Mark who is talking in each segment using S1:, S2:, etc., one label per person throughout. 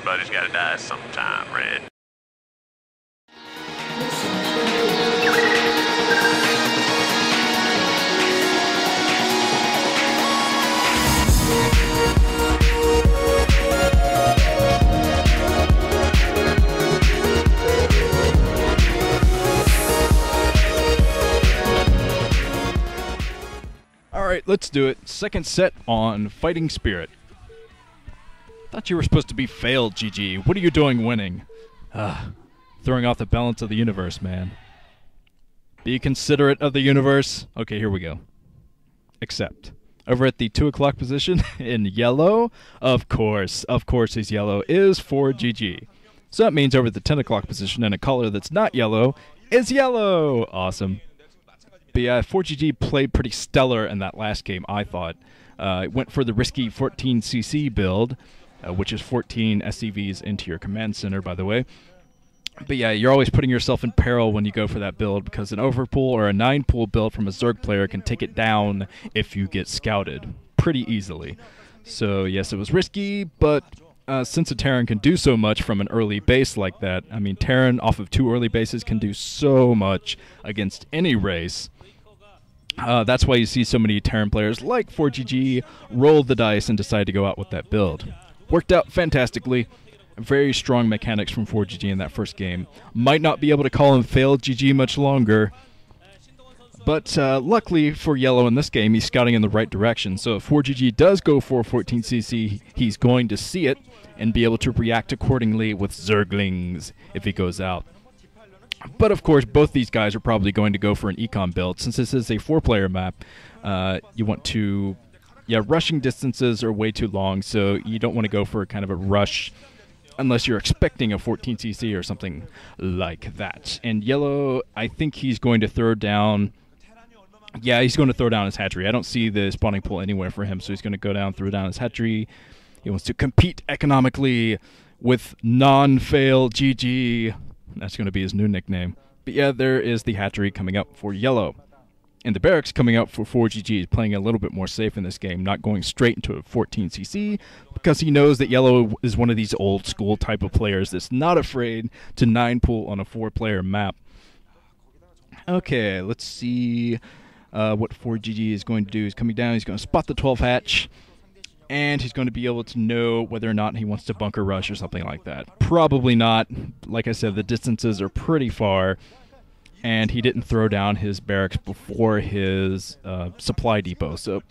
S1: Everybody's gotta die sometime, Red.
S2: Alright, let's do it. Second set on Fighting Spirit. Thought you were supposed to be failed, GG. What are you doing winning? Throwing off the balance of the universe, man. Be considerate of the universe. Okay, here we go. Accept. Over at the 2 o'clock position in YellOw, of course he's YellOw, is ForGG. So that means over at the 10 o'clock position in a color that's not YellOw is YellOw. Awesome. But yeah, ForGG played pretty stellar in that last game, I thought. It went for the risky 14cc build, which is 14 SCVs into your command center, by the way. But yeah, you're always putting yourself in peril when you go for that build, because an overpool or a 9-pool build from a Zerg player can take it down if you get scouted pretty easily. So yes, it was risky, but since a Terran can do so much from an early base like that, I mean, Terran off of 2 early bases can do so much against any race. That's why you see so many Terran players like ForGG roll the dice and decide to go out with that build. Worked out fantastically. Very strong mechanics from ForGG in that first game. Might not be able to call him failed GG much longer, but luckily for YellOw in this game, he's scouting in the right direction. So if ForGG does go for 14cc, he's going to see it and be able to react accordingly with Zerglings if he goes out. But of course, both these guys are probably going to go for an econ build. Since this is a 4-player map, you want to... Yeah, rushing distances are way too long, so you don't want to go for kind of a rush unless you're expecting a 14cc or something like that. And YellOw, I think he's going to throw down... Yeah, he's going to throw down his hatchery. I don't see the spawning pool anywhere for him, so he's going to go down, throw down his hatchery. He wants to compete economically with non-fail GG. That's going to be his new nickname. But yeah, there is the hatchery coming up for YellOw. And the barracks coming up for ForGG is playing a little bit more safe in this game, not going straight into a 14cc, because he knows that YellOw is one of these old school type of players that's not afraid to 9-pool on a 4-player map. Okay, let's see what ForGG is going to do. He's coming down, he's going to spot the 12 hatch, and he's going to be able to know whether or not he wants to bunker rush or something like that. Probably not. Like I said, the distances are pretty far, and he didn't throw down his barracks before his supply depot, so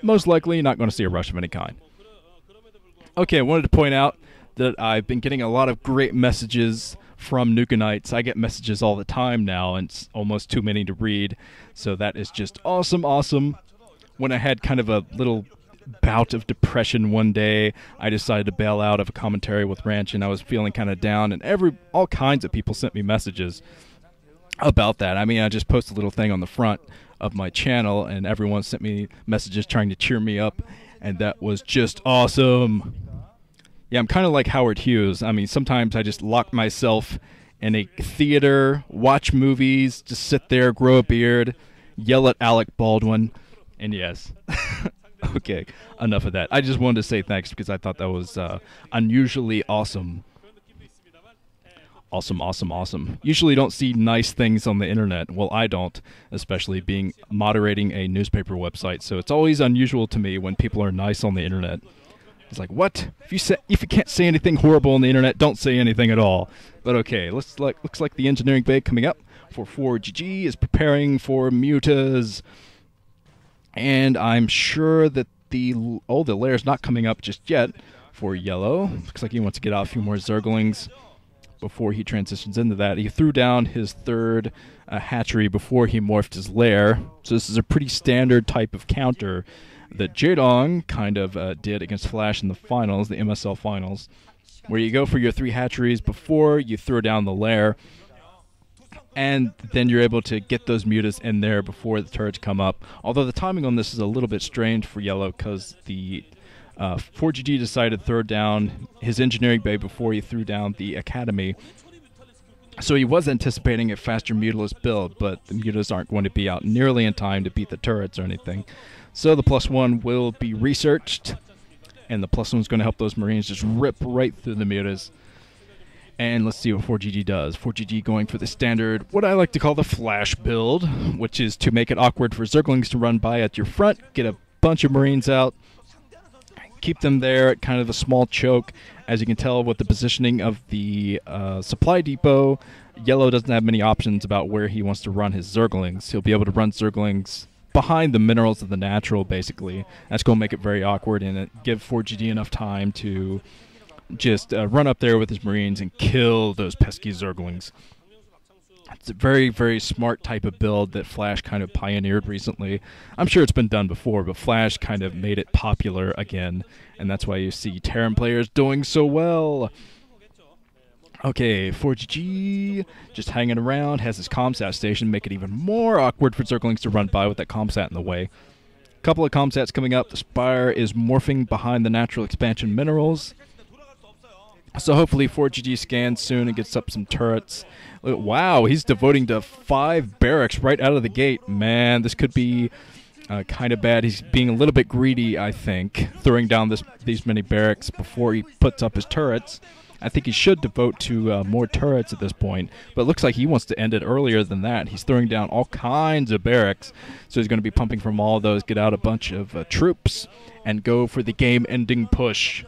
S2: most likely not going to see a rush of any kind. Okay, I wanted to point out that I've been getting a lot of great messages from Nukenites. I get messages all the time now, and it's almost too many to read, so that is just awesome, awesome. When I had kind of a little bout of depression one day, I decided to bail out of a commentary with Ranch, and I was feeling kind of down, and all kinds of people sent me messages about that. I mean, I just posted a little thing on the front of my channel, and everyone sent me messages trying to cheer me up, and that was just awesome. Yeah, I'm kind of like Howard Hughes. I mean, sometimes I just lock myself in a theater, watch movies, just sit there, grow a beard, yell at Alec Baldwin, and yes. Okay, enough of that. I just wanted to say thanks because I thought that was unusually awesome. Awesome, awesome, awesome. Usually don't see nice things on the internet. Well, I don't, especially moderating a newspaper website. So it's always unusual to me when people are nice on the internet. It's like, what? If you can't say anything horrible on the internet, don't say anything at all. But okay, looks like the engineering bay coming up for ForGG is preparing for mutas. And I'm sure that the lair's not coming up just yet for YellOw. Looks like he wants to get out a few more Zerglings before he transitions into that. He threw down his 3rd hatchery before he morphed his lair. So this is a pretty standard type of counter that Jaedong kind of did against Flash in the finals, the MSL finals, where you go for your 3 hatcheries before you throw down the lair, and then you're able to get those mutas in there before the turrets come up. Although the timing on this is a little bit strange for YellOw because the ForGG decided to throw down his engineering bay before he threw down the academy. So he was anticipating a faster mutalist build, but the mutas aren't going to be out nearly in time to beat the turrets or anything. So the +1 will be researched, and the +1's going to help those Marines just rip right through the mutas. And let's see what ForGG does. ForGG going for the standard, what I like to call the flash build, which is to make it awkward for Zerglings to run by at your front, get a bunch of Marines out, keep them there at kind of a small choke. As you can tell with the positioning of the supply depot, YellOw doesn't have many options about where he wants to run his Zerglings. He'll be able to run Zerglings behind the minerals of the natural, basically. That's going to make it very awkward and give ForGG enough time to just run up there with his Marines and kill those pesky Zerglings. It's a very, very smart type of build that Flash kind of pioneered recently. I'm sure it's been done before, but Flash kind of made it popular again, and that's why you see Terran players doing so well. Okay, ForGG just hanging around, has his ComSat station, make it even more awkward for Zerglings to run by with that ComSat in the way. Couple of ComSats coming up. The Spire is morphing behind the natural expansion minerals. So hopefully ForGG scans soon and gets up some turrets. Wow, he's devoting to 5 barracks right out of the gate. Man, this could be kind of bad. He's being a little bit greedy, I think, throwing down these many barracks before he puts up his turrets. I think he should devote to more turrets at this point, but it looks like he wants to end it earlier than that. He's throwing down all kinds of barracks, so he's going to be pumping from all of those, get out a bunch of troops, and go for the game-ending push.